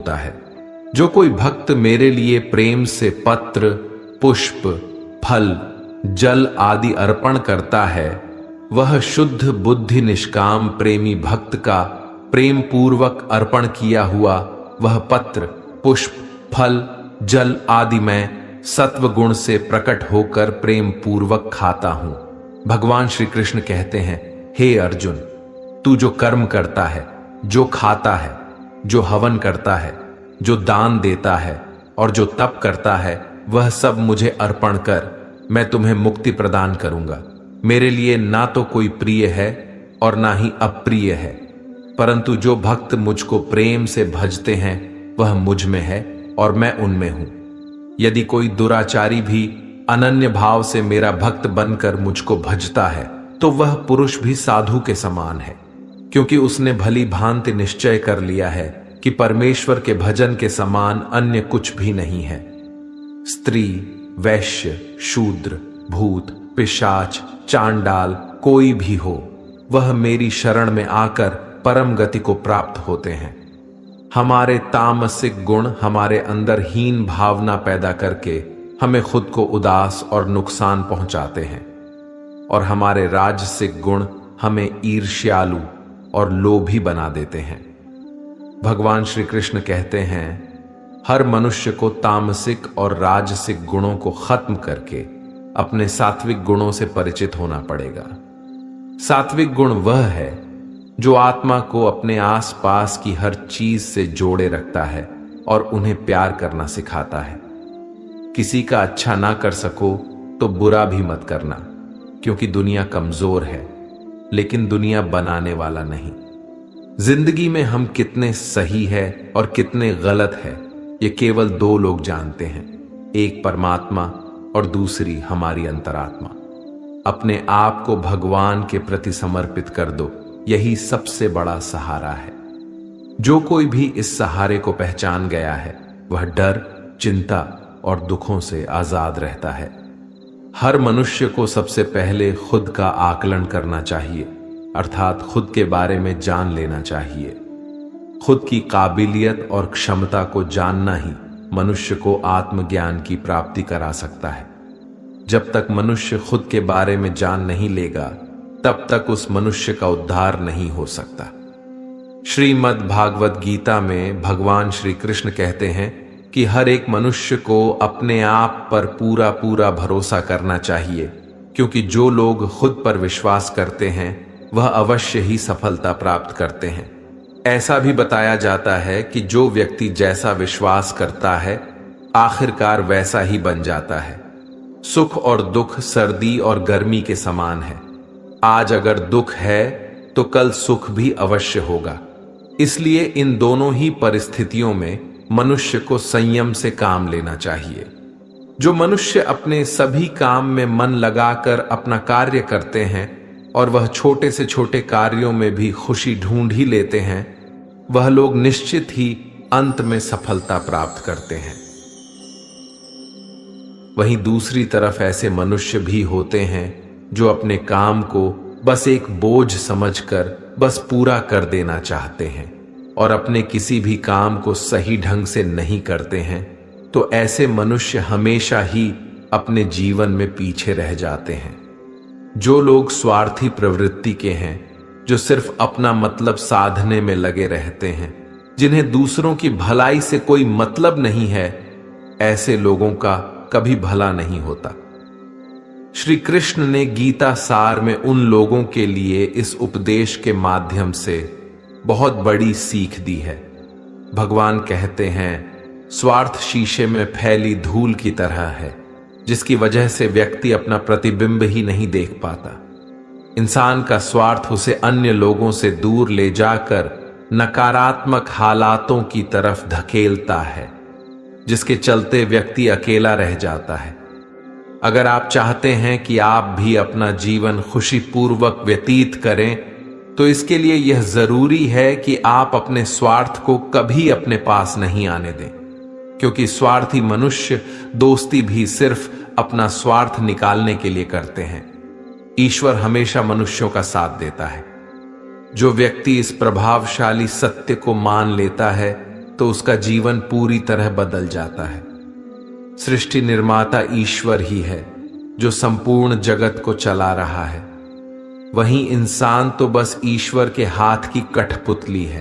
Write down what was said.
होता है। जो कोई भक्त मेरे लिए प्रेम से पत्र, पुष्प, फल, जल आदि अर्पण करता है, वह शुद्ध बुद्धि निष्काम प्रेमी भक्त का प्रेम पूर्वक अर्पण किया हुआ वह पत्र, पुष्प, फल, जल आदि मैं सत्व गुण से प्रकट होकर प्रेम पूर्वक खाता हूं। भगवान श्री कृष्ण कहते हैं, हे अर्जुन, तू जो कर्म करता है, जो खाता है, जो हवन करता है, जो दान देता है और जो तप करता है, वह सब मुझे अर्पण कर, मैं तुम्हें मुक्ति प्रदान करूंगा। मेरे लिए ना तो कोई प्रिय है और ना ही अप्रिय है, परंतु जो भक्त मुझको प्रेम से भजते हैं वह मुझ में है और मैं उनमें हूं। यदि कोई दुराचारी भी अनन्य भाव से मेरा भक्त बनकर मुझको भजता है, तो वह पुरुष भी साधु के समान है, क्योंकि उसने भली भांति निश्चय कर लिया है कि परमेश्वर के भजन के समान अन्य कुछ भी नहीं है। स्त्री, वैश्य, शूद्र, भूत, पिशाच, चांडाल कोई भी हो, वह मेरी शरण में आकर परम गति को प्राप्त होते हैं। हमारे तामसिक गुण हमारे अंदर हीन भावना पैदा करके हमें खुद को उदास और नुकसान पहुंचाते हैं, और हमारे राजसिक गुण हमें ईर्ष्यालु और लोभी बना देते हैं। भगवान श्री कृष्ण कहते हैं, हर मनुष्य को तामसिक और राजसिक गुणों को खत्म करके अपने सात्विक गुणों से परिचित होना पड़ेगा। सात्विक गुण वह है जो आत्मा को अपने आसपास की हर चीज से जोड़े रखता है और उन्हें प्यार करना सिखाता है। किसी का अच्छा ना कर सको तो बुरा भी मत करना, क्योंकि दुनिया कमजोर है, लेकिन दुनिया बनाने वाला नहीं। जिंदगी में हम कितने सही है और कितने गलत है, ये केवल दो लोग जानते हैं, एक परमात्मा और दूसरी हमारी अंतरात्मा। अपने आप को भगवान के प्रति समर्पित कर दो, यही सबसे बड़ा सहारा है। जो कोई भी इस सहारे को पहचान गया है, वह डर, चिंता और दुखों से आजाद रहता है। हर मनुष्य को सबसे पहले खुद का आकलन करना चाहिए, अर्थात खुद के बारे में जान लेना चाहिए। खुद की काबिलियत और क्षमता को जानना ही मनुष्य को आत्मज्ञान की प्राप्ति करा सकता है। जब तक मनुष्य खुद के बारे में जान नहीं लेगा, तब तक उस मनुष्य का उद्धार नहीं हो सकता। श्रीमद् भागवत गीता में भगवान श्री कृष्ण कहते हैं कि हर एक मनुष्य को अपने आप पर पूरा पूरा भरोसा करना चाहिए, क्योंकि जो लोग खुद पर विश्वास करते हैं वह अवश्य ही सफलता प्राप्त करते हैं। ऐसा भी बताया जाता है कि जो व्यक्ति जैसा विश्वास करता है, आखिरकार वैसा ही बन जाता है। सुख और दुख सर्दी और गर्मी के समान है। आज अगर दुख है तो कल सुख भी अवश्य होगा। इसलिए इन दोनों ही परिस्थितियों में मनुष्य को संयम से काम लेना चाहिए। जो मनुष्य अपने सभी काम में मन लगाकर अपना कार्य करते हैं और वह छोटे से छोटे कार्यों में भी खुशी ढूंढ ही लेते हैं, वह लोग निश्चित ही अंत में सफलता प्राप्त करते हैं। वहीं दूसरी तरफ ऐसे मनुष्य भी होते हैं जो अपने काम को बस एक बोझ समझकर बस पूरा कर देना चाहते हैं और अपने किसी भी काम को सही ढंग से नहीं करते हैं, तो ऐसे मनुष्य हमेशा ही अपने जीवन में पीछे रह जाते हैं। जो लोग स्वार्थी प्रवृत्ति के हैं, जो सिर्फ अपना मतलब साधने में लगे रहते हैं, जिन्हें दूसरों की भलाई से कोई मतलब नहीं है, ऐसे लोगों का कभी भला नहीं होता। श्री कृष्ण ने गीता सार में उन लोगों के लिए इस उपदेश के माध्यम से बहुत बड़ी सीख दी है। भगवान कहते हैं, स्वार्थ शीशे में फैली धूल की तरह है, जिसकी वजह से व्यक्ति अपना प्रतिबिंब ही नहीं देख पाता। इंसान का स्वार्थ उसे अन्य लोगों से दूर ले जाकर नकारात्मक हालातों की तरफ धकेलता है, जिसके चलते व्यक्ति अकेला रह जाता है। अगर आप चाहते हैं कि आप भी अपना जीवन खुशीपूर्वक व्यतीत करें, तो इसके लिए यह जरूरी है कि आप अपने स्वार्थ को कभी अपने पास नहीं आने दें, क्योंकि स्वार्थी मनुष्य दोस्ती भी सिर्फ अपना स्वार्थ निकालने के लिए करते हैं। ईश्वर हमेशा मनुष्यों का साथ देता है। जो व्यक्ति इस प्रभावशाली सत्य को मान लेता है, तो उसका जीवन पूरी तरह बदल जाता है। सृष्टि निर्माता ईश्वर ही है जो संपूर्ण जगत को चला रहा है, वहीं इंसान तो बस ईश्वर के हाथ की कठपुतली है।